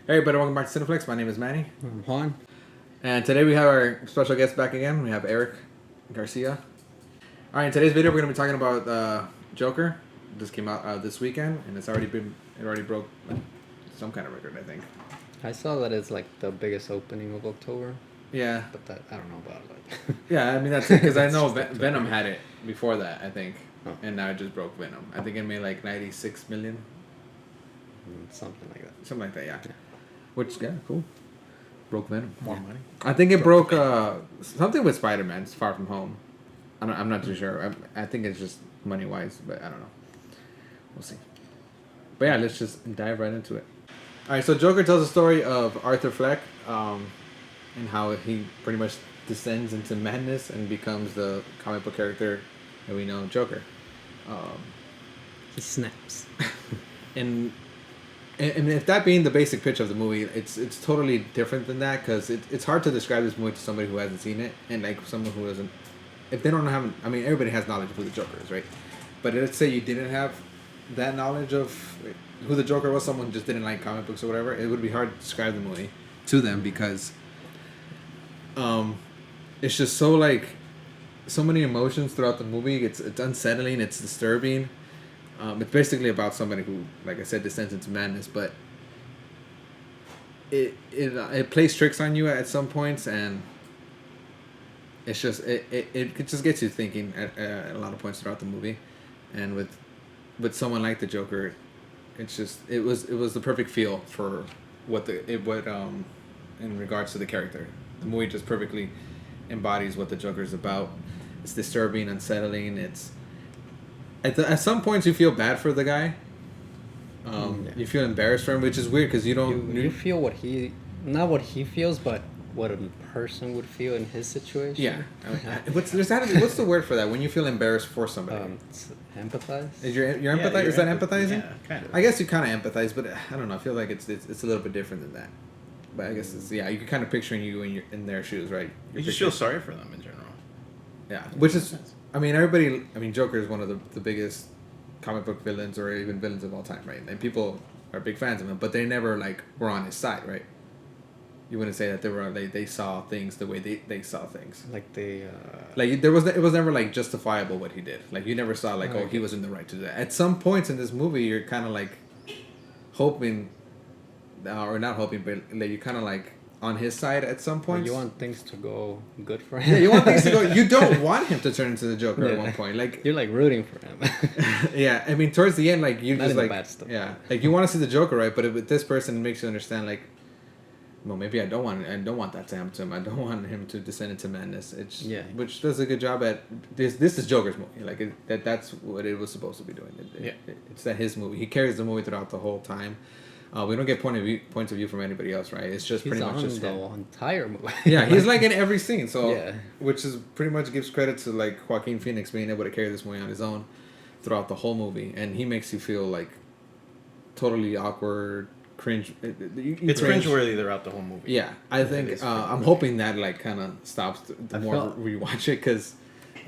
Hey everybody, welcome back to Cineplex. My name is Manny. I'm Juan. And today we have our special guest back again. We have Eric Garcia. Alright, in today's video we're going to be talking about Joker. This came out this weekend, and it already broke some kind of record, I think. I saw that it's like the biggest opening of October, Yeah. but that I don't know about it. Yeah, I mean, that's it, because I know Venom had it before that, I think. Oh. And now it just broke Venom. I think it made like 96 million. Something like that. Something like that, yeah. Which, yeah, cool. Broke Venom. More money. I think it broke something with Spider-Man, Far From Home. I'm not too sure. I think it's just money-wise, but I don't know. We'll see. But yeah, let's just dive right into it. All right, so Joker tells the story of Arthur Fleck and how he pretty much descends into madness and becomes the comic book character that we know, Joker. He snaps. And if that being the basic pitch of the movie, it's totally different than that, because it's hard to describe this movie to somebody who hasn't seen it, and like someone who doesn't, if they don't have, I mean, everybody has knowledge of who the Joker is, right? But let's say you didn't have that knowledge of who the Joker was, someone who just didn't like comic books or whatever, it would be hard to describe the movie to them, because it's just so like so many emotions throughout the movie. It's unsettling, it's disturbing. It's basically about somebody who, like I said, descends into madness, but it plays tricks on you at some points, and it's just it just gets you thinking at a lot of points throughout the movie, and with someone like the Joker, it's just it was the perfect feel for what in regards to the character. The movie just perfectly embodies what the Joker is about. It's disturbing, unsettling. It's at some points you feel bad for the guy. Yeah. You feel embarrassed for him, which is weird because you don't. You feel not what he feels, but what a person would feel in his situation. Yeah. What's the word for that? When you feel embarrassed for somebody. It's empathize. Is your empathize? Is that empathizing? Yeah, kind of. I guess you kind of empathize, but I don't know. I feel like it's a little bit different than that. But I guess it's, yeah, you can kind of picturing you when you're in their shoes, right? You just feel sorry for them in general. Yeah, which is, I mean, Joker is one of the biggest comic book villains, or even villains of all time, right? And people are big fans of him, but they never like were on his side, right? You wouldn't say that they saw things the way they saw things. Like they. Like it was never like justifiable what he did. Like you never saw like he was in the right to do that. At some points in this movie, you're kind of like hoping, or not hoping, but like you're kind of like on his side at some point. You want things to go good for him. Yeah, you want things to go. You don't want him to turn into the Joker at one point. Like you're like rooting for him. yeah, I mean, towards the end, like you Not just in the like bad stuff. yeah, like you want to see the Joker, right? But with this person, it makes you understand like, well, maybe I don't want that to happen to him. I don't want him to descend into madness. Which does a good job at this. This is Joker's movie. Like that's what it was supposed to be doing. It's that his movie. He carries the movie throughout the whole time. We don't get points of view from anybody else, right? It's just pretty much just the entire movie. Yeah, he's like in every scene. So Yeah. which is pretty much gives credit to like Joaquin Phoenix being able to carry this movie on his own throughout the whole movie, and he makes you feel like totally awkward, cringe. It's cringeworthy throughout the whole movie. Yeah, I think I'm hoping that like kind of stops the more felt- we watch it, because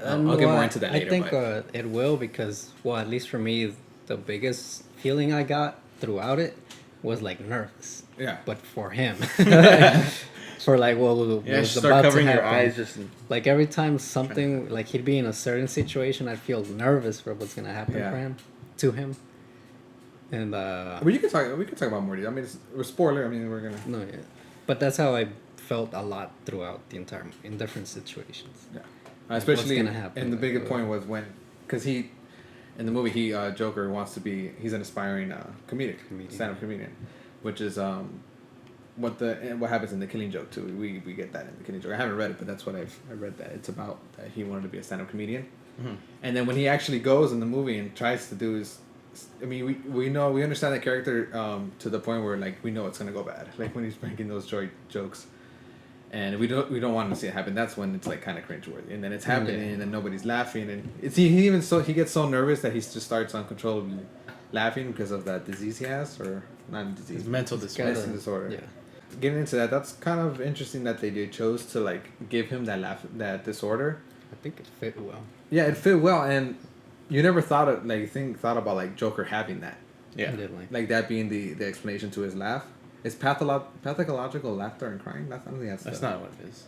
I'll get more into that later. I think it will, because, well, at least for me, the biggest feeling I got throughout it was like nervous. Yeah. But for him, for like what was Just about start covering to your happen. eyes. Just Like every time something like he'd be in a certain situation, I'd feel nervous for what's gonna happen to him. And Well, we can talk about more. I mean, we're spoiler. I mean, we're gonna. no, yeah, but that's how I felt a lot throughout the entire in different situations. Yeah, especially gonna happen, and the bigger like, point was when, because he, in the movie, Joker wants to be, he's an aspiring comedian. Stand-up comedian, which is what happens in The Killing Joke too. We get that in The Killing Joke. I haven't read it, but that's what I read, that it's about that he wanted to be a stand-up comedian, and then when he actually goes in the movie and tries to do his, I mean, we understand the character to the point where like we know it's gonna go bad. Like when he's making those jokes, and we don't want to see it happen. That's when it's like kind of cringeworthy, and then it's happening, and then nobody's laughing, and he gets so nervous that he just starts uncontrollably laughing because of that disease he has, or not disease, his mental disorder. Yeah. Getting into that, that's kind of interesting that they chose to like give him that disorder. I think it fit well. Yeah, it fit well, and you never thought about like Joker having that. Yeah. I did like Like that being the explanation to his laugh. It's pathological laughter and crying. I don't think that's not what it is.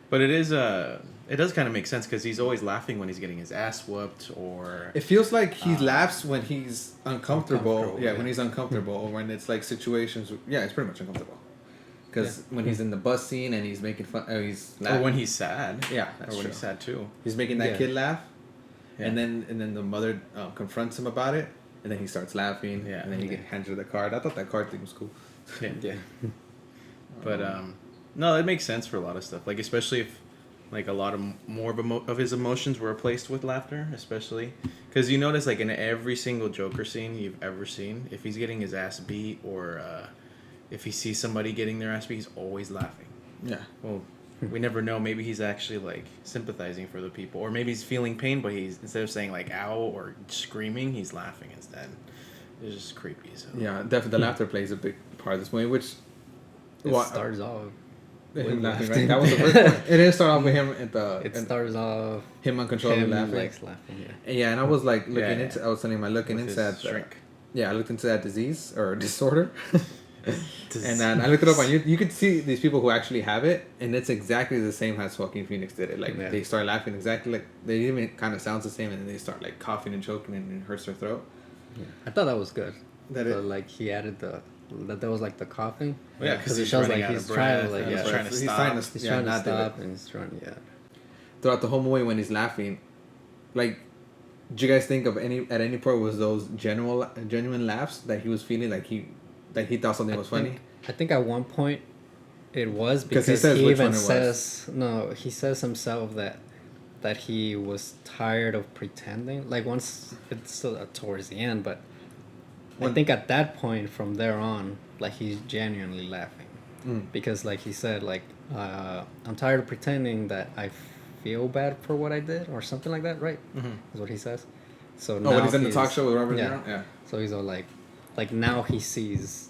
But it is it does kind of make sense because he's always laughing when he's getting his ass whooped or. It feels like he laughs when he's uncomfortable. Yeah, yeah, when he's uncomfortable, or when it's like situations. Yeah, it's pretty much uncomfortable. Because when he's in the bus scene and he's making fun, he's laughing. Or when he's sad. Yeah, that's or when true. he's sad too. He's making that kid laugh, Yeah. and then the mother confronts him about it, and then he starts laughing. Yeah. And then he hands her the card. I thought that card thing was cool. Yeah. But no, it makes sense for a lot of stuff. Like especially if like a lot of more of his emotions were replaced with laughter, especially because you notice like in every single Joker scene you've ever seen, if he's getting his ass beat or if he sees somebody getting their ass beat, he's always laughing. Yeah. Well, we never know. Maybe he's actually like sympathizing for the people, or maybe he's feeling pain, but he's instead of saying like "ow" or screaming, he's laughing instead. It's just creepy. So. Yeah, definitely the laughter plays a big part of this movie, which It starts off. him laughing, right? That was the first one. It didn't start off with him at the. It starts off. Him uncontrollably laughing. Likes laughing. Yeah. Yeah, and I was like looking Yeah. into. I was telling him, looking With into his that. shrink. Yeah, I looked into that disease or disorder. And then I looked it up on you could see these people who actually have it, and it's exactly the same as Joaquin Phoenix did it. Like they start laughing exactly like they even kind of sounds the same, and then they start like coughing and choking, and it hurts their throat. Yeah. I thought that was good. That so, like he added that there was like the coughing. Well, yeah, because it he's shows running like out he's of trying breath. to like He's trying to He's stop. trying to- he's yeah, trying to not do it. stop and he's trying Throughout the whole movie, when he's laughing, like, did you guys think of at any point was those genuine laughs that he was feeling like he thought something was funny? I think at one point it was 'Cause because he says he which even one it was. says no. He says himself that he was tired of pretending. Like once it's still towards the end, but I think at that point from there on, like he's genuinely laughing because like he said like I'm tired of pretending that I feel bad for what I did or something like that, right? Is what he says. So now when he's in the talk show with Robert De Niro? Yeah. So he's all like now he sees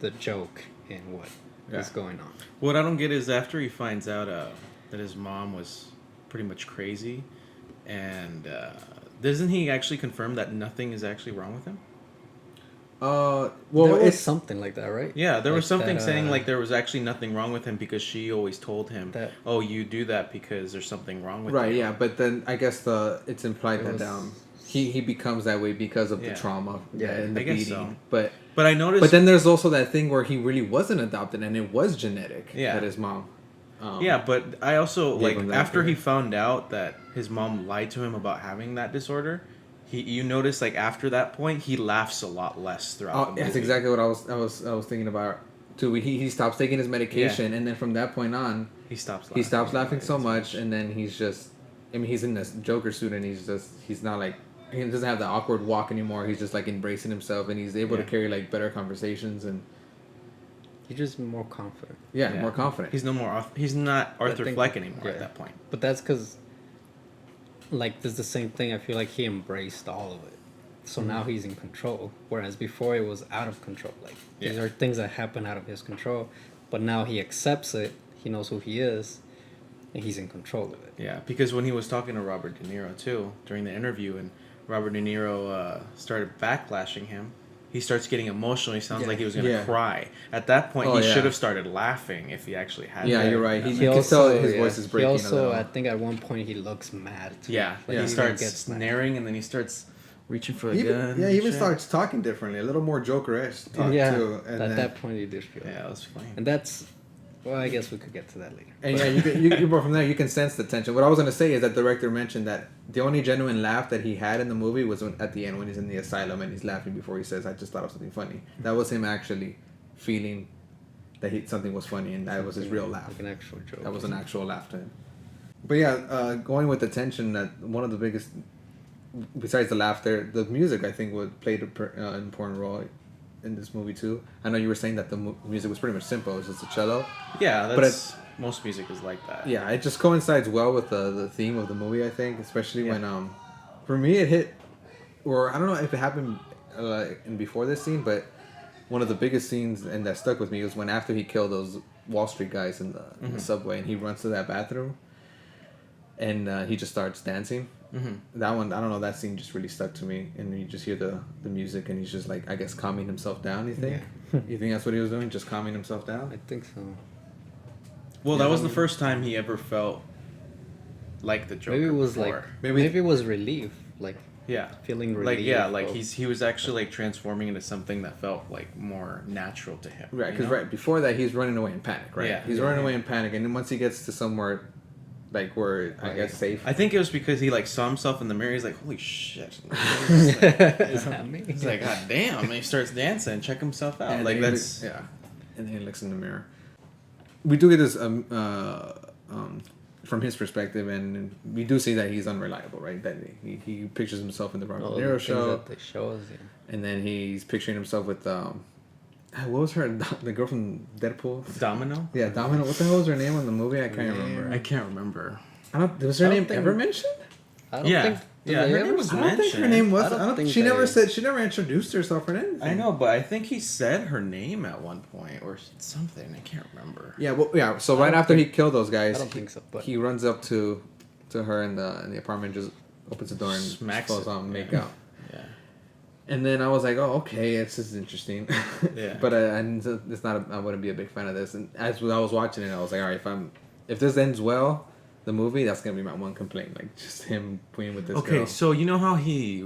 the joke in what is going on. What I don't get is after he finds out that his mom was pretty much crazy, and doesn't he actually confirm that nothing is actually wrong with him? Well, there was it's something like that, right? Yeah, there was Like something that, saying like there was actually nothing wrong with him because she always told him, That- "Oh, you do that because there's something wrong with right. you." Yeah, but then I guess it's implied It that was- he becomes that way because of the Yeah. trauma Yeah, and the I guess beating. so. But But I noticed. But then there's also that thing where he really wasn't adopted and it was genetic. Yeah. That his mom. Yeah, but I also Gave like him that after he feeling. found out that his mom lied to him about having that disorder. You notice like after that point he laughs a lot less throughout the movie. That's exactly what I was thinking about too. He stops taking his medication and then from that point on He stops. he stops laughing so much and then he's just. I mean, he's in this Joker suit and he's not like. He doesn't have the awkward walk anymore. He's just like embracing himself and he's able to carry like better conversations and. He's just more confident. Yeah, more confident. He's no more. He's not Arthur think- Fleck anymore yeah. at that point. But that's because, like, there's the same thing. I feel like he embraced all of it. So now he's in control. Whereas before it was out of control. Like, these are things that happen out of his control. But now he accepts it. He knows who he is. And he's in control of it. Yeah, because when he was talking to Robert De Niro too during the interview, and Robert De Niro started backlashing him, he starts getting emotional. He sounds like he was gonna cry. At that point, he should have started laughing if he actually had. Yeah, that. you're right. He You can also, tell his voice is breaking. He a also, little. I think at one point he looks mad. Too. Yeah, Like he he's starts gonna get narrating, and then he starts reaching for a Even, gun. yeah, and he even shit. starts talking differently, a little more Joker-ish talk Yeah, too. And at then, that point he did feel Yeah, it. that was funny. And that's, well, I guess we could get to that later. and yeah, you from there you can sense the tension. What I was gonna say is that the director mentioned that the only genuine laugh that he had in the movie was at the end when he's in the asylum and he's laughing before he says, "I just thought of something funny." That was him actually feeling that something was funny, and that was his real laugh. Like an actual joke. That was an actual laugh to him. But yeah, going with the tension, that one of the biggest, besides the laughter, the music I think played an important role in this movie too. I know you were saying that the music was pretty much simple. It was just a cello. Yeah, But that's most music is like that. Yeah, it just coincides well with the theme of the movie. I think, especially when for me it hit, or I don't know if it happened in before this scene, but one of the biggest scenes and that stuck with me was when after he killed those Wall Street guys in the subway and he runs to that bathroom, and he just starts dancing. That one, I don't know. That scene just really stuck to me, and you just hear the music, and he's just like, I guess, calming himself down. You think? You think that's what he was doing? Just calming himself down? I think so. Well, that was the first time he ever felt like the Joker. Maybe it was before. like maybe it was relief, like yeah, feeling relief. like yeah, like he was actually like transforming into something that felt like more natural to him. Right, because right before that, he's running away in panic. Right, Yeah. he's running away in panic, and then once he gets to somewhere, like where I guess safe. I think it was because he like saw himself in the mirror. He's like, "Holy shit!" Is that me? He's like, "God damn!" And he starts dancing, check himself out. And like then he that's looks- and then he looks in the mirror. We do get this from his perspective, and we do see that he's unreliable, right? That he pictures himself in the Robert De Niro show, That they show us, yeah. and then he's picturing himself with what was her the girl from Deadpool? Domino. Yeah, Domino. What the hell was her name in the movie? I can't Yeah. remember. I can't remember. Was her I don't name think- ever mentioned? I don't Yeah. think. did Yeah, they her ever name was say- I don't think her mentioned. name was. I don't think she they- never said. She never introduced herself or anything. I know, but I think he said her name at one point or something. I can't remember. Yeah, well, yeah. So I right don't after he think- killed those guys, I don't think so, but- he runs up to her in the apartment, just opens the door and Smacks falls it, on, make yeah. out. Yeah. And then I was like, oh, okay, this is interesting. Yeah. But it's not. I wouldn't be a big fan of this. And as I was watching it, I was like, all right, if this ends well, the movie, that's gonna be my one complaint. Like just him playing with this Okay, girl. so you know how he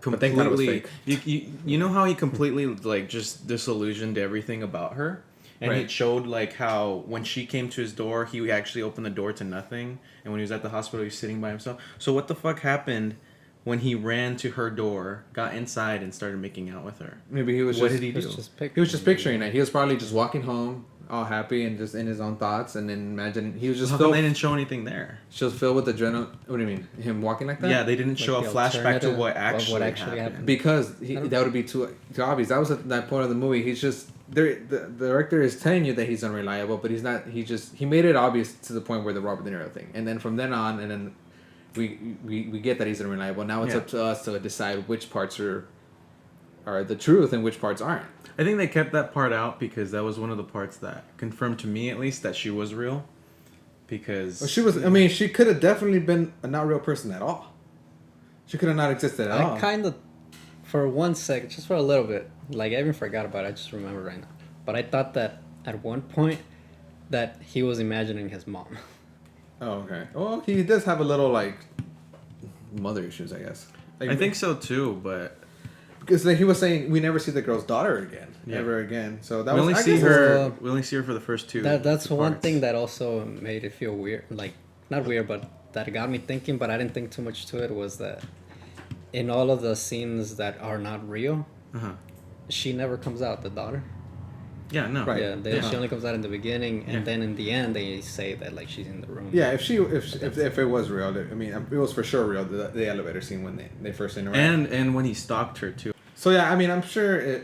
But thank God it was completely fake. you know how he completely like just disillusioned everything about her, and Right. it showed like how when she came to his door, he actually opened the door to nothing, and when he was at the hospital, he was sitting by himself. So what the fuck happened when he ran to her door, got inside, and started making out with her? Maybe he was. What just, did he do? It's just He was just picturing it. He was probably just walking home, all happy and just in his own thoughts, and then imagine he was just How come filled. they didn't show anything there? Just filled with adrenaline. What do you mean? Him walking like that? Yeah, they didn't show Like a the flashback to alternative what of actually, what actually happened. happened. Because I don't- that would be too obvious. That was at that point of the movie. He's just the director is telling you that he's unreliable, but he's not. He made it obvious to the point where the Robert De Niro thing, and then from then on, and then we get that he's unreliable. Now it's Yeah. up to us to decide which parts are the truth and which parts aren't. I think they kept that part out because that was one of the parts that confirmed to me, at least, that she was real. Because Well, she was. I mean, she could have definitely been a not real person at all. She could have not existed at all. I kind of, for 1 second, just for a little bit, like I even forgot about it. I just remember right now. But I thought that at one point that he was imagining his mom. Oh, okay. Well, he does have a little like mother issues, I guess. Like, I think so too, but because like he was saying, we never see the girl's daughter again, Yeah. ever again. So that we was. only I see guess her. uh, We only see her for the first two. That's two one parts. thing that also made it feel weird. Like, not weird, but that got me thinking, but I didn't think too much to it, was that in all of the scenes that are not real, Uh-huh. she never comes out, the daughter. Yeah, no. Right. Yeah, she only comes out in the beginning, and Yeah. then in the end they say that like she's in the room. Yeah, if it was real, I mean, it was for sure real. The elevator scene when they first interact. And when he stalked her too. So yeah, I mean, I'm sure.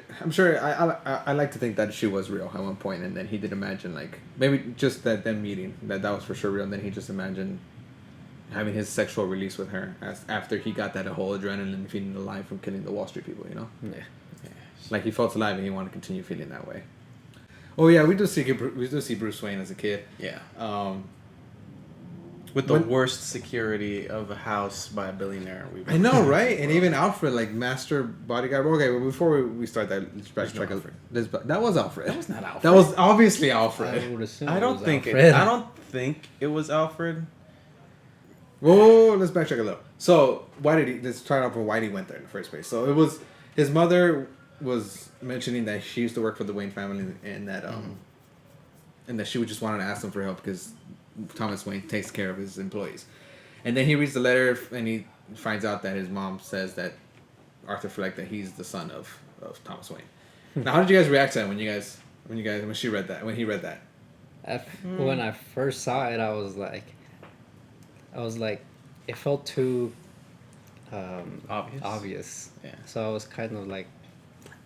I like to think that she was real at one point, and then he did imagine like maybe just that them meeting that was for sure real, and then he just imagined having his sexual release with her after he got that whole adrenaline feeling alive from killing the Wall Street people. You know, Yeah. like he felt alive and he wanted to continue feeling that way. Oh yeah, we do see Bruce Wayne as a kid. Yeah. Um, With the When- worst security of a house by a billionaire. I know, right? And even Alfred, like master bodyguard. Okay, well, before we start that, let's backtrack. Alfred. That was Alfred. That was not Alfred. That was obviously Alfred. I would assume I it don't was think Alfred. I don't think it was Alfred. Whoa, let's backtrack a little. So let's start off with why he went there in the first place. So it was his mother was mentioning that she used to work for the Wayne family, and that and that she would just wanted to ask them for help because Thomas Wayne takes care of his employees. And then he reads the letter and he finds out that his mom says that Arthur Fleck, that he's the son of Thomas Wayne. Now, how did you guys react to that when he read that? When I first saw it, I was like, it felt too obvious. Yeah. So I was kind of like,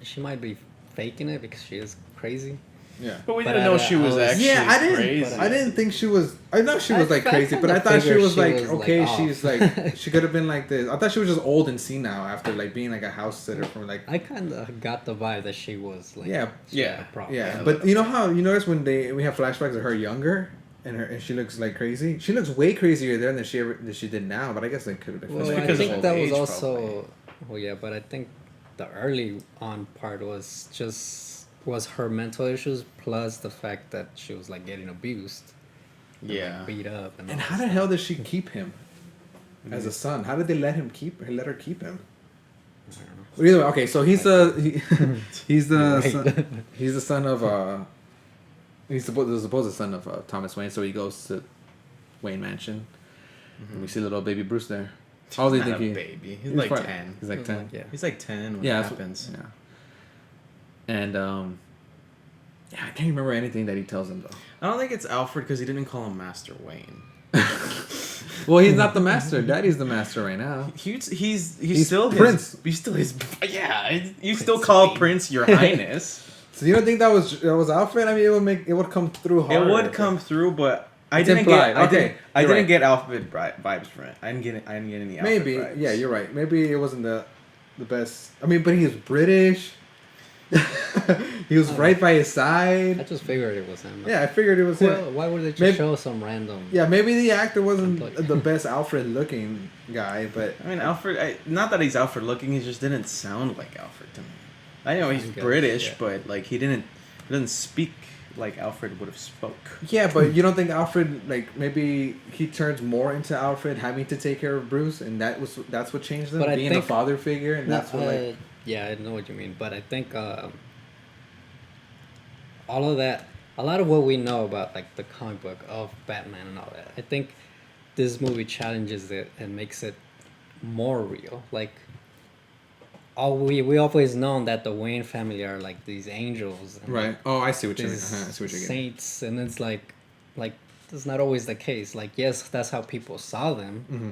she might be faking it because she is crazy. Yeah. But we But didn't I- know she was I was- actually Yeah, crazy. I didn't think she was. I know she was I- like I crazy, but I kinda thought she figured was she like was, like, okay. off. She's like she could have been like this. I thought she was just old and senile after like being like a house sitter from like. I kind of got the vibe that she was like, Yeah, she had yeah, a problem. Yeah, but you know how you notice when we have flashbacks of her younger, and she looks like crazy. She looks way crazier there than she did now. But I guess they could have. Well, I because of think old that was age, also. probably. Well, yeah, but I think the early on part was her mental issues plus the fact that she was like getting abused, and, Yeah. like, beat up, and And all how that the hell did she keep him as a Mm-hmm. son? How did they let her keep him? stuff. I don't know. Well, either way, okay, so he's he's the You're right. son, he's the son of he's the supposed son of Thomas Wayne. So he goes to Wayne Mansion, and we see little baby Bruce there. How old do you Not think a he? baby. He's like probably- 10. He's like He's 10. like- yeah. He's like 10 when Yeah, it that's what- happens. Yeah. And yeah, I can't remember anything that he tells him though. I don't think it's Alfred because he didn't call him Master Wayne. Well, he's not the master. Daddy's the master right now. He's still Prince. He's still his. Yeah, you still call Wayne. Prince your Highness. So you don't think that was Alfred? I mean, it would come through It harder. would come through, but I It's didn't implied. get. I Okay, didn't. I you're didn't right. get Alfred vibes from it. I didn't get any Alfred Maybe. vibes. Yeah, you're right. Maybe it wasn't the best. I mean, but he was British. He was right by his I side. just figured it was him. Yeah, I figured it was Well, him. why would they just Maybe- show some random? Yeah, maybe the actor wasn't Like- the best Alfred looking guy, but I mean, Alfred. Not that he's Alfred looking. He just didn't sound like Alfred to me. I know he's I guess, British, yeah. but like he didn't speak like Alfred would have spoke. yeah, but you don't think Alfred, like, maybe he turns more into Alfred having to take care of Bruce, and that's what changed him, But I being a think- father figure, and No, that's what like yeah, I know what you mean, but I think all of that, a lot of what we know about like the comic book of Batman and all that, I think this movie challenges it and makes it more real. Like, we always known that the Wayne family are like these angels, and right. Oh, I see what you mean. these I see what you're getting. saints, and it's like that's not always the case. Like, yes, that's how people saw them, Mm-hmm.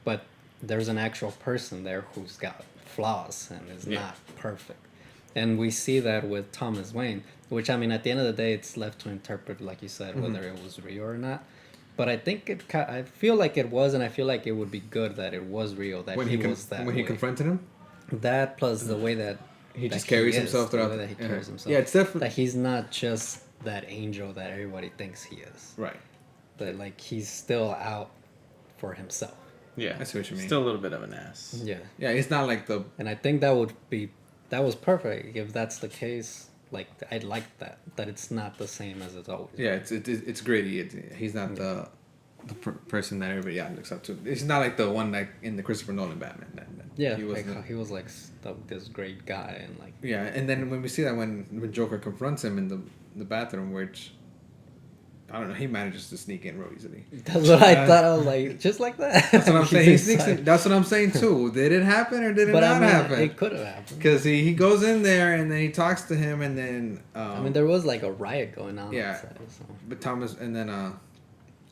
but there's an actual person there who's got flaws and is Yeah. not perfect. And we see that with Thomas Wayne, which, I mean, at the end of the day, it's left to interpret, like you said, whether it was real or not. But I think I feel like it was, and I feel like it would be good that it was real, that When he he was that when way. he confronted him, That plus the way that he that just carries is, himself the throughout. way that he carries himself. Yeah, it's definitely That he's not just that angel that everybody thinks he is. right. That, like, he's still out for himself. Yeah, I see what you mean. Still a little bit of an ass. Yeah. Yeah, it's not like the And I think that was perfect. If that's the case, like, I'd like that it's not the same as it's always. yeah, it's gritty. He's not the person that everybody looks up to. It's not like the one like in the Christopher Nolan Batman. That Yeah, he was. like, he was like this great guy, and like, Yeah, and then when we see that when Joker confronts him in the bathroom, which I don't know, he manages to sneak in real easily. that's what I thought. I was like, just like that. That's what I'm He's saying. He sneaks inside. in. That's what I'm saying too. Did it happen or did it But not I mean, happen? it could have happened. Because he goes in there and then he talks to him and then. I mean, there was like a riot going on. Yeah. Outside, so. But Thomas and then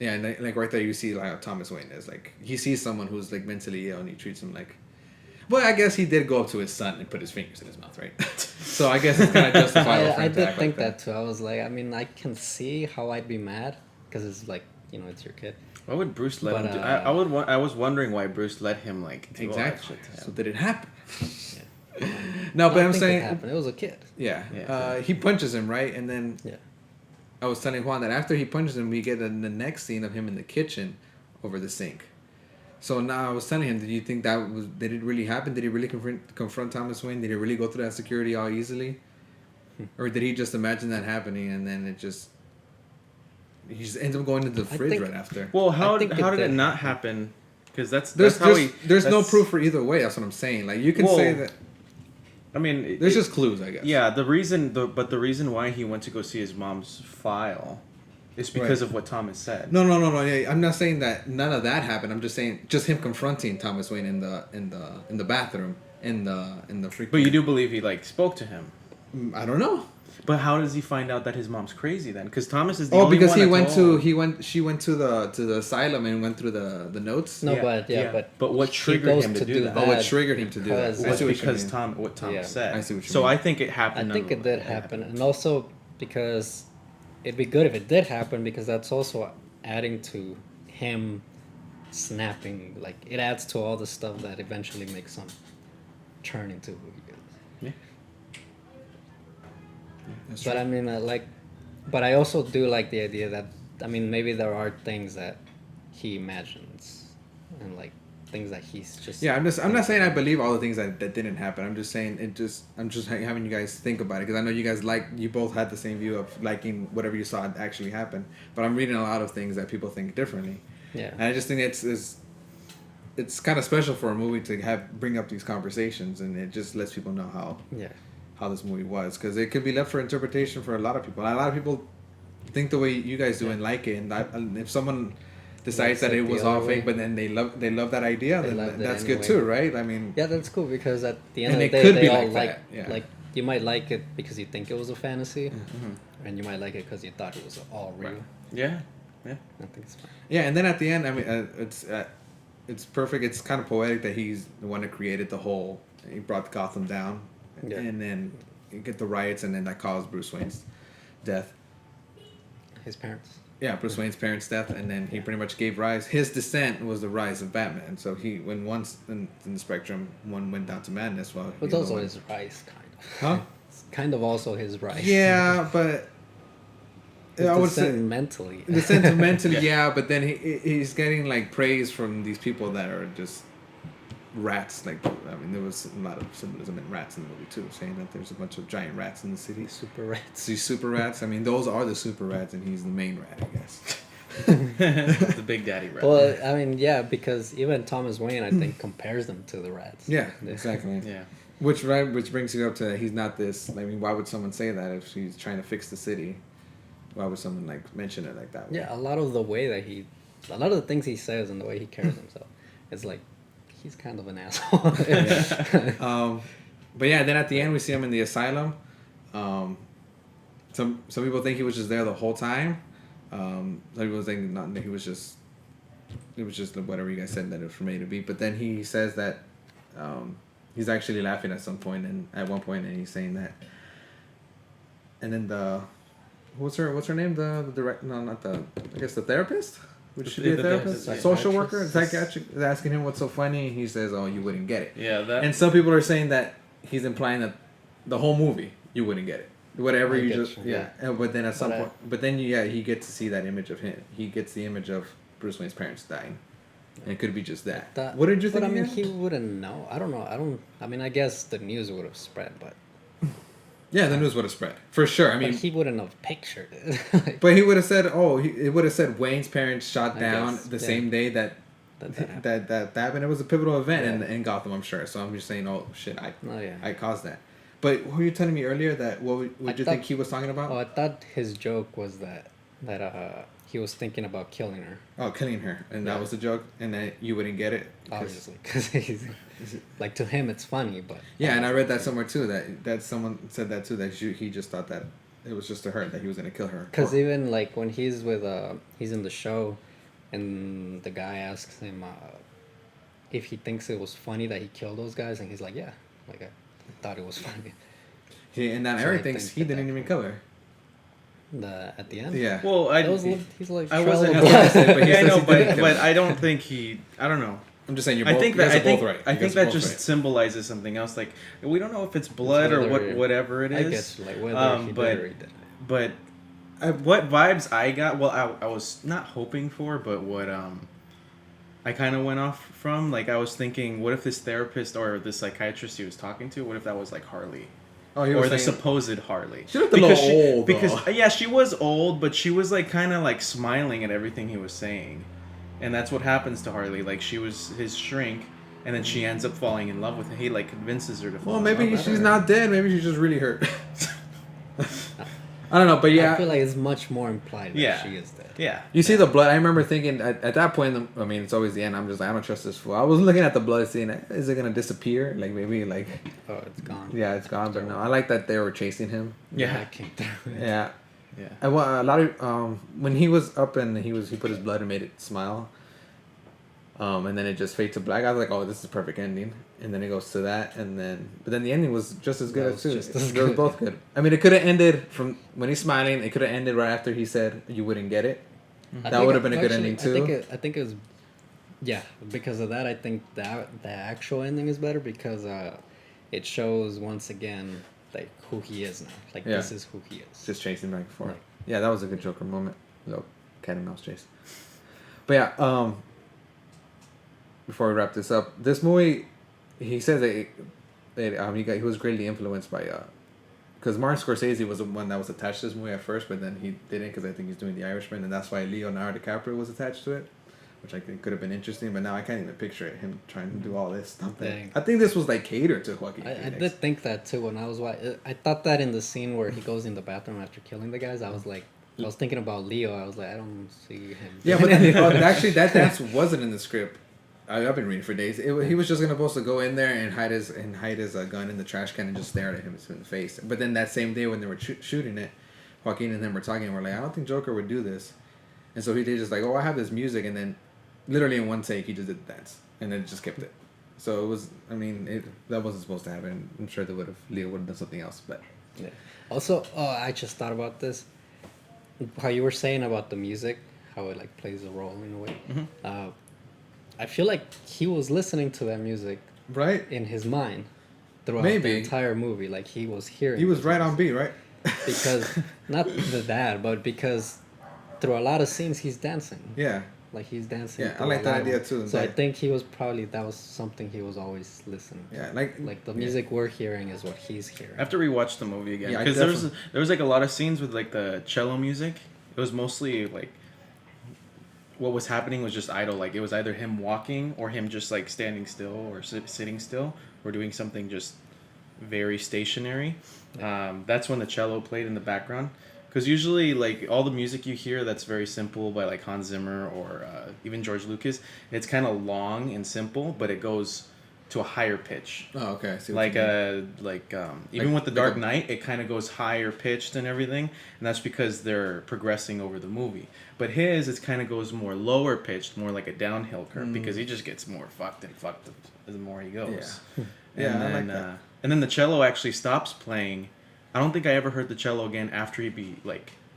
yeah, and like right there you see like how Thomas Wayne is like he sees someone who's like mentally ill and he treats him like. Well, I guess he did go up to his son and put his fingers in his mouth, right? So I guess it's kind of justifiable. for I him to did act think like that too. I was like, I mean, I can see how I'd be mad because it's like, you know, it's your kid. Why would Bruce let But, him do? I was wondering why Bruce let him like do all that Exactly. shit to So him. did it happen? Yeah. No, but I I'm think saying it happened. It was a kid. yeah. Yeah. He punches him right, and then Yeah. I was telling Juan that after he punches him, we get the next scene of him in the kitchen over the sink. So now I was telling him, did it really happen? Did he really confront Thomas Wayne? Did he really go through that security all easily? Or did he just imagine that happening and then he just ends up going into the I fridge think- right after? Well, I how think did it not happen? Because There's how he. there's no that's- proof for either way. That's what I'm saying. Like you can Well, say that I mean, there's just clues, I guess. yeah. The reason why he went to go see his mom's file is because Right. of what Thomas said. No. Yeah, I'm not saying that none of that happened. I'm just saying just him confronting Thomas Wayne in the bathroom in the freaking. But you do believe he like spoke to him. I don't know. But how does he find out that his mom's crazy then? Because Thomas is the Oh, only because one he that went told. she went to the asylum and went through the notes. No, Yeah, but but what he triggered goes him to do that? Oh, what triggered him to do that? because- I was see what you because mean. what Thomas Yeah. said. I see what you so mean. I think it I happened. think it did happen, and also because it'd be good if it did happen because that's also adding to him snapping. Like, it adds to all the stuff that eventually makes him turn into who he is. Yeah. That's But true. I mean, but I also do like the idea that I mean, maybe there are things that he imagines, and like things that he's just. Yeah, I'm not saying I believe all the things that didn't happen. I'm just saying I'm just having you guys think about it because I know you guys you both had the same view of liking whatever you saw actually happen. But I'm reading a lot of things that people think differently. Yeah. And I just think it's kind of special for a movie to bring up these conversations, and it just lets people know how this movie was, because it could be left for interpretation for a lot of people. A lot of people think the way you guys do and like it, and if someone decides that it was all fake, but then they love that idea, then that's good too, right? I mean, yeah, that's cool, because at the end And of the it day, could they be all like that, yeah. like you might like it because you think it was a fantasy, Mm-hmm. and you might like it because you thought it was all real. Right. Yeah. I think it's fine. yeah, and then at the end, I mean, it's perfect. It's kind of poetic that he's the one that created he brought Gotham down, Yeah. and then you get the riots, and then that caused Bruce Wayne's death. His parents. Yeah, Bruce Wayne's parents' death, and then he pretty much gave rise. His descent was the rise of Batman. So when once in the spectrum, one went down to madness. Well, But it's also his rise, kind of. Huh? It's kind of also his rise. Yeah, but His I would say descent mentally. the sentimentally, yeah. But then he's getting like praise from these people that are just rats. Like, I mean, there was a lot of symbolism in rats in the movie too, saying that there's a bunch of giant rats in the city. Super rats. These super rats. I mean, those are the super rats, and he's the main rat, I guess. The Big Daddy rat. Well, I mean, yeah, because even Thomas Wayne, I think, compares them to the rats. Yeah, exactly. Yeah. Which brings you up to he's not this. I mean, why would someone say that if he's trying to fix the city? Why would someone like mention it like that? Yeah, a lot of the things he says and the way he carries himself, it's like he's kind of an asshole. But yeah, then at the end we see him in the asylum. Some people think he was just there the whole time. Some people think not. It was just whatever you guys said that it was from A to B. But then he says that he's actually laughing at some point, and at one point, and he's saying that. And then what's her name? The direct, no, not the, I guess the therapist. Would she be a therapist? Yeah. Social worker, psychiatric, is asking him what's so funny. He says, "Oh, you wouldn't get it." Yeah, that. And some people are saying that he's implying that the whole movie you wouldn't get it. Whatever I you get just you. yeah. But then at some point, but then he gets to see that image of him. He gets the image of Bruce Wayne's parents dying, and it could be just that. What did you think? But I mean, again? he wouldn't know. I don't know. I mean, I guess the news would have spread, but Yeah, the news would have spread for sure. I mean, he wouldn't have pictured it. Like, but he would have said, "Oh, it would have said Wayne's parents shot I down guess, the yeah. same day that that happened." It was a pivotal event Yeah. in Gotham, I'm sure. So I'm just saying, "Oh shit, Oh, yeah. I caused that." But were you telling me earlier that what you think he was talking about? Oh, I thought his joke was that he was thinking about killing her. Oh, killing her, and Yeah. that was the joke, and that you wouldn't get it. Obviously, because he's like, to him it's funny, but Yeah, and I read that somewhere too. That someone said that too. That he just thought that it was just to her that he was gonna kill her. because even like when he's he's in the show, and the guy asks him if he thinks it was funny that he killed those guys, and he's like, yeah, like I thought it was funny. And that So Eric I thinks think he that didn't even kill her. At the end, Yeah. Well, he's like, I Trail wasn't. of Blood. Blood. But he Yeah, I says know, he didn't kill but her. I don't think he. I don't know. I'm just saying you're I both. think you guys that I are think both right. I You think guys are that both just right. symbolizes something else. Like we don't know if it's blood or whatever it I is. guess like whether he but did or he didn't. but what vibes I got? Well, I was not hoping for, but what I kind of went off from. Like I was thinking, what if this therapist or this psychiatrist he was talking to? What if that was like Harley? Oh, he Or was the saying, supposed Harley. She looked a little old, Because though. yeah, she was old, but she was like kind of like smiling at everything he was saying, and that's what happens to Harley. Like she was his shrink, and then she ends up falling in love with him. He like convinces her to fall. Well, in maybe love with she's her. not dead. Maybe she's just really hurt. I don't know, but yeah. I feel like it's much more implied that Yeah. she is dead. Yeah. You see the blood. I remember thinking at that point. I mean, it's always the end. I'm just like, I don't trust this fool. I was looking at the blood, seeing, is it gonna disappear? Like maybe like, Oh, it's gone. yeah, it's gone. But no, I like that they were chasing him. Yeah. I can't do it. Yeah, Yeah. and a lot of when he was up and he put his blood and made it smile. And then it just fades to black. I was like, oh, this is a perfect ending. And then it goes to that, but then the ending was just as good That as too. was just as They were good. both good. I mean, it could have ended from when he's smiling. It could have ended right after he said you wouldn't get it. I That think would have been a good actually, ending too. I think it was, yeah. Because of that, I think that the actual ending is better because it shows once again like who he is now. Like Yeah. this is who he is. Just chasing back and forth. Right. Yeah, that was a good Joker moment. Low cat and mouse chase. But yeah, before we wrap this up, this movie, he says that he was greatly influenced by because Martin Scorsese was the one that was attached to this movie at first, but then he didn't because I think he's doing The Irishman, and that's why Leonardo DiCaprio was attached to it, which I think could have been interesting. But now I can't even picture it, him trying to do all this stuff. Dang. I think this was like catered to Joaquin I Phoenix. did think that too when I was watching. I thought that in the scene where he goes in the bathroom after killing the guys, I was like, I was thinking about Leo. I was like, I don't see him. Yeah, but actually, that dance wasn't in the script. I've been reading for days. He was just supposed to go in there and hide his gun in the trash can and just stare at him in the face. But then that same day when they were shooting it, Joaquin and them were talking and we're like, I don't think Joker would do this. And so he did just like, oh, I have this music, and then literally in one take he just did the dance and then just kept it. So it was, I mean, that wasn't supposed to happen. I'm sure Leo would have done something else, but Yeah. Also, I just thought about this. How you were saying about the music, how it like plays a role in a way. Mm-hmm. I feel like he was listening to that music right. in his mind throughout Maybe. the entire movie. Like he was hearing. He was right on beat, right? Because not that, but because through a lot of scenes he's dancing. Yeah. Like he's dancing. Yeah, I through like a that lot of idea them. too. So I Like- think he was probably that was something he was always listening to. Yeah, Like the music we're hearing is what he's hearing. I have to rewatch the movie again Yeah, I because there was like a lot of scenes with like the cello music. It was mostly like what was happening was just idle. Like it was either him walking or him just like standing still or sitting still or doing something just very stationary. That's when the cello played in the background. Because usually, like, all the music you hear that's very simple by, like, Hans Zimmer or even George Lucas, it's kind of long and simple, but it goes to a higher pitch. Oh, okay. I see what Like, you mean. even Like- with The like Dark a- Knight, it kind of goes higher pitched and everything, and that's because they're progressing over the movie. But his, it kind of goes more lower pitched, more like a downhill curve, because he just gets more fucked and fucked the more he goes. Yeah, And I then, like that. And then the cello actually stops playing. I don't think I ever heard the cello again after he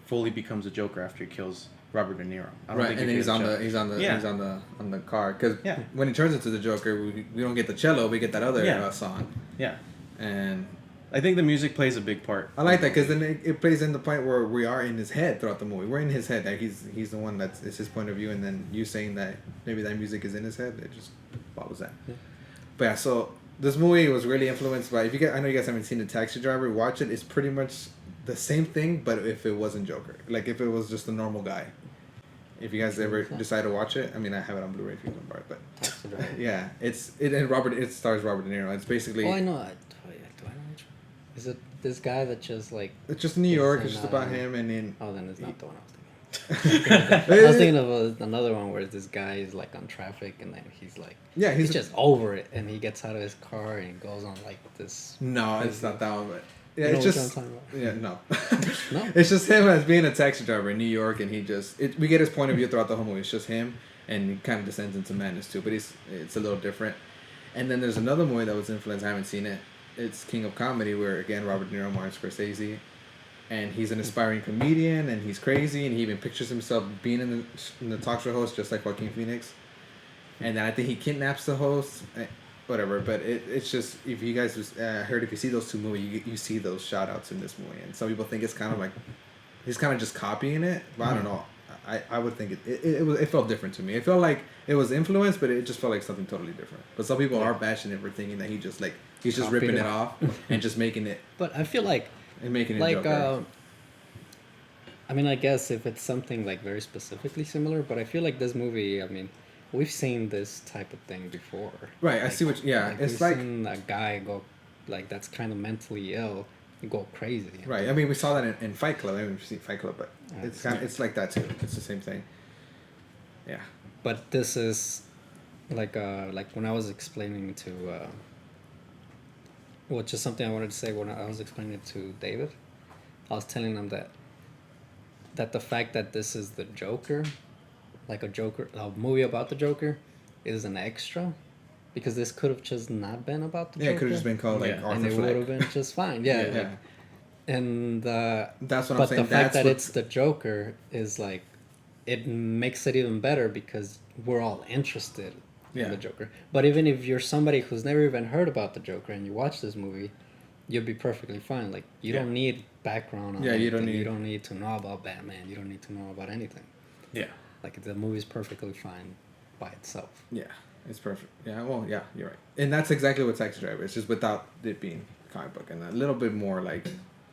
fully becomes a Joker after he kills Robert De Niro. I don't Right, think and you he's hear on cello. the Yeah. he's on the car because Yeah. when he turns into the Joker, we don't get the cello, we get that other Yeah. song, Yeah, and I think the music plays a big part. I like that because then it plays in the point where we are in his head throughout the movie. We're in his head, like he's the one it's his point of view, and then you saying that maybe that music is in his head. It just what was that? Yeah. But yeah, so this movie was really influenced by. I know you guys haven't seen The Taxi Driver. Watch it. It's pretty much the same thing, but if it wasn't Joker, like if it was just a normal guy. If you guys ever decide to watch it, I mean, I have it on Blu-ray if you can borrow it, but Taxi Driver. yeah, it stars Robert De Niro. It's basically Oh, I know. Do I know which one? Is it this guy that just like? it's just New York. in, It's just about uh, him, and then Oh, then it's not the one I was thinking. I was thinking of another one where this guy is like on traffic and then he's like, yeah, he's just over it and he gets out of his car and goes on like this. no, it's not that one, but yeah, You know it's which just one I'm talking yeah, no, No? it's just him as being a taxi driver in New York, and we get his point of view throughout the whole movie. It's just him, and he kind of descends into madness too, but it's a little different. And then there's another movie that was influenced. I haven't seen it. It's King of Comedy, where again Robert De Niro, Martin Scorsese, and he's an aspiring comedian, and he's crazy, and he even pictures himself being in the talk show host, just like Joaquin Phoenix. And then I think he kidnaps the host, whatever. But it's just if you guys heard, if you see those two movies, you see those shout outs in this movie, and some people think it's kind of like he's kind of just copying it, but I don't know. I would think it felt different to me. It felt like it was influenced, but it just felt like something totally different. But some people are bashing it for thinking that he's just Copied ripping it. it off and just making it But I feel like Joker. I mean, I guess if it's something like very specifically similar, but I feel like this movie, I mean, we've seen this type of thing before. Right, I see what. Yeah, it's we've like seen a guy go, like that's kind of mentally ill, go crazy. right. I mean, we saw that in Fight Club. I haven't seen Fight Club, but Yeah. it's like that too. It's the same thing. Yeah. But this is like when I was explaining to which is something I wanted to say when I was explaining it to David. I was telling him that the fact that this is the Joker, like a movie about the Joker, is an extra, because this could have just not been about the Yeah, Joker. it could have just been called like Yeah. Arthur and it Fleck. would have been just fine. Yeah. Yeah. Like, and That's what but I'm saying. the fact That's that what, it's the Joker is like, it makes it even better because we're all interested Yeah. in the Joker. But even if you're somebody who's never even heard about the Joker and you watch this movie, you'll be perfectly fine. Like you Yeah. don't need background on Yeah, you don't anything. need- You don't need to know about Batman. You don't need to know about anything. Yeah. Like the movie's perfectly fine by itself. Yeah, it's perfect. Yeah, well, yeah, you're right. And that's exactly what Taxi Driver is, just without it being comic book and a little bit more like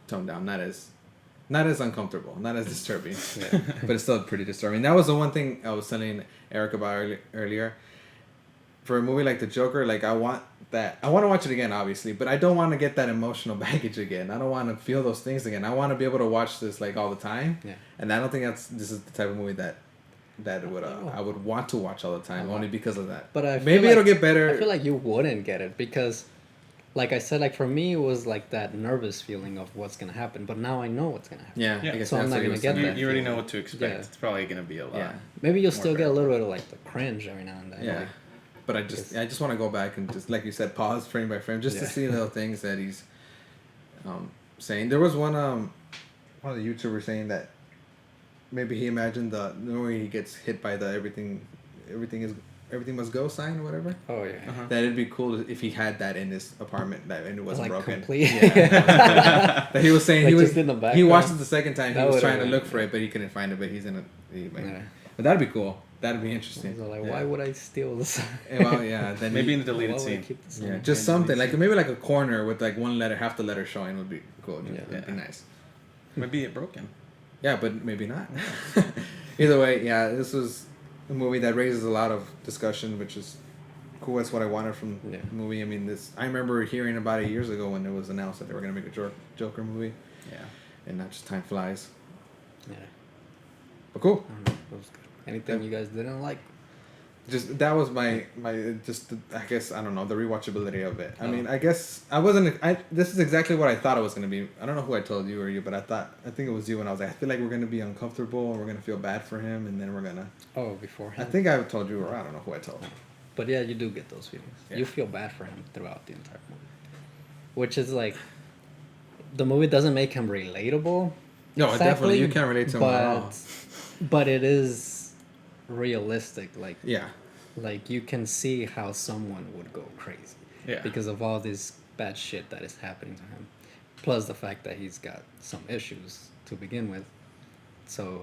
toned down, not as uncomfortable, not as disturbing, Yeah. but it's still pretty disturbing. That was the one thing I was telling Eric about earlier. For a movie like The Joker, like I want to watch it again, obviously, but I don't want to get that emotional baggage again. I don't want to feel those things again. I want to be able to watch this like all the time. Yeah. And I don't think this is the type of movie that would I would want to watch all the time, only because of that. But I feel maybe like, it'll get better. I feel like you wouldn't get it because, like I said, like for me it was like that nervous feeling of what's gonna happen. But now I know what's gonna happen. Yeah, Yeah. I guess So I'm that's not what he gonna was get saying. that. You already know what to expect. Yeah. It's probably gonna be a lot. Yeah. Maybe you'll More still get a bearable. little bit of like the cringe every now and then. Yeah. Like, But I just want to go back and just, like you said, pause frame by frame just to Yeah. see little things that he's saying. There was one of the YouTubers saying that maybe he imagined when he gets hit by the everything must go sign or whatever. oh yeah. Uh-huh. That it'd be cool if he had that in his apartment and it wasn't Like broken. complete. Yeah. That he was saying Like he was just in the he background. watched it the second time. He That was would've trying to been- look for it, but he couldn't find it. But he's in a. Yeah. But that'd be cool. That'd be interesting. So like, Yeah. why would I steal this? Well, yeah. Then Maybe he- in the deleted Why would I scene. keep this yeah, on? just something like maybe like a corner with like one letter, half the letter showing would be cool. Yeah. That'd be nice. Maybe it broken. Yeah, but maybe not. Either way, yeah, this was a movie that raises a lot of discussion, which is cool. That's what I wanted from Yeah. the movie. I mean, I remember hearing about it years ago when it was announced that they were gonna make a Joker movie, Yeah. and now just time flies. Yeah. But cool. I don't know. It was good. Anything you guys didn't like? Just that was my just I guess I don't know the rewatchability of it. I Oh. mean, I guess I wasn't. This is exactly what I thought it was gonna be. I don't know who I told you or you, but I think it was you when I was like, I feel like we're gonna be uncomfortable and we're gonna feel bad for him, and then we're gonna. Oh, beforehand. I think I told you, or I don't know who I told. But yeah, you do get those feelings. Yeah. You feel bad for him throughout the entire movie, which is like, the movie doesn't make him relatable. No, definitely you can't relate to him at all. But it is realistic. Like, Yeah, like you can see how someone would go crazy. Yeah. Because of all this bad shit that is happening to him, plus the fact that he's got some issues to begin with. So,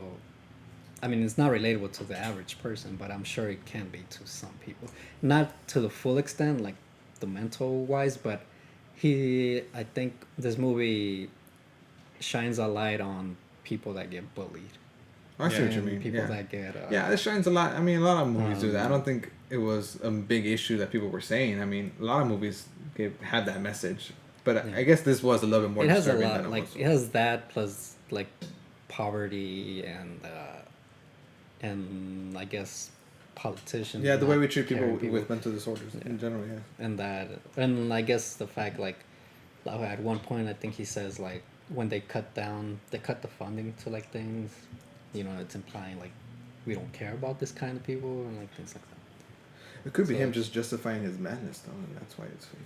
I mean, it's not relatable to the average person, but I'm sure it can be to some people. Not to the full extent, like the mental wise, but I think this movie shines a light on people that get bullied. I see what you and mean. people Yeah. that get Yeah, this shines a lot. I mean, a lot of movies do that. I Um, don't think it was a big issue that people were saying. I mean, a lot of movies have that message, but Yeah. I guess this was a little bit more it has a disturbing lot, than like it it has that plus like poverty and I guess politicians. Yeah, the way not we treat people caring with mental disorders in general. Yeah. and that, and I guess the fact like at one point I think he says like when they cut the funding to like things, you know, it's implying like we don't care about this kind of people and like things like that. It could be So- him just justifying his madness, though, and that's why it's fake.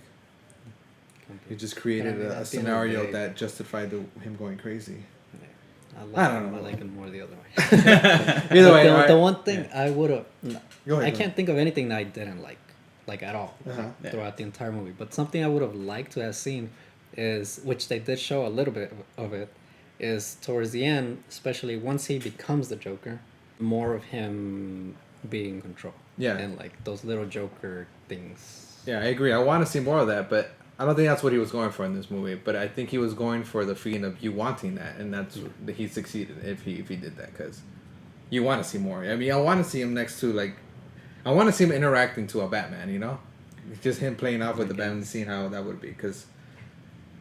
Can He be- just created But I mean, a at the end of the scenario day- that justified him going crazy. I I don't know. I like it more the other way. Either But way, the, alright. the one thing I would have, Go ahead, I go can't think of anything that I didn't like at all, Uh-huh. Yeah. throughout the entire movie. But something I would have liked to have seen is, which they did show a little bit of it, is towards the end, especially once he becomes the Joker, more of him being in control. Yeah. And like those little Joker things. Yeah, I agree. I want to see more of that, but I don't think that's what he was going for in this movie. But I think he was going for the feeling of you wanting that, and that's he succeeded if he did that, because you want to see more. I mean, I want to see him next to I want to see him interacting to a Batman. You know, just him playing off with the Batman, and seeing how that would be, because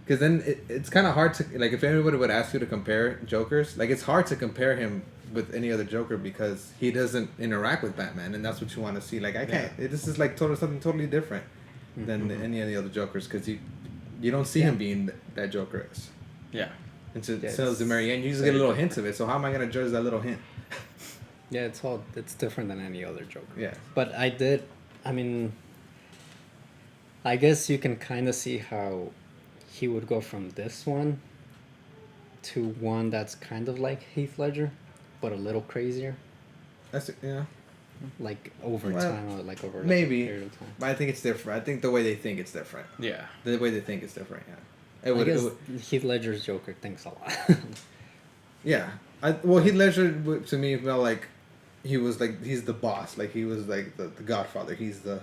then it's kind of hard to if anybody would ask you to compare Jokers, it's hard to compare him with any other Joker because he doesn't interact with Batman, and that's what you want to see. I can't. This is something totally different than any of the other Jokers, because you don't see him being that Joker is. Yeah. And to Yeah, so to Mary Ann, you just very get a little different. hint of it. So how am I gonna judge that little hint? Yeah, it's different than any other Joker. Yeah. But I mean, I guess you can kind of see how he would go from this one to one that's kind of like Heath Ledger, but a little crazier, That's yeah. like over Well, time or like over maybe. a period of time. But I think it's different. I think the way they think it's different. Yeah. The way they think it's different. Yeah. I guess Heath Ledger's Joker thinks a lot. Yeah. Heath Ledger to me felt like he was like he's the boss. Like he was like the Godfather. He's the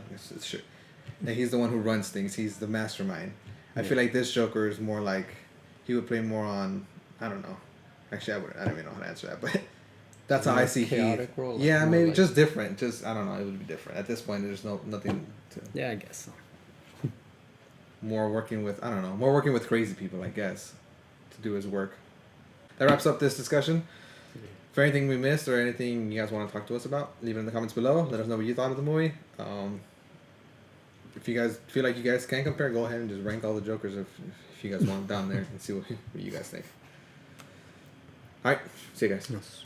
and he's the one who runs things. He's the mastermind. I feel like this Joker is more like he would play more on. I don't know. Actually, I don't even know how to answer that, but that's how I see chaotic Heath. role, like Yeah, more maybe like- just different. Just I don't know. It would be different at this point. There's nothing to Yeah, I guess so. more working with. I don't know. More working with crazy people, I guess, to do his work. That wraps up this discussion. For anything we missed or anything you guys want to talk to us about, leave it in the comments below. Let us know what you thought of the movie. If you guys feel like you guys can compare, go ahead and just rank all the Jokers if you guys want down there and see what you guys think. All right, see you guys. Yes.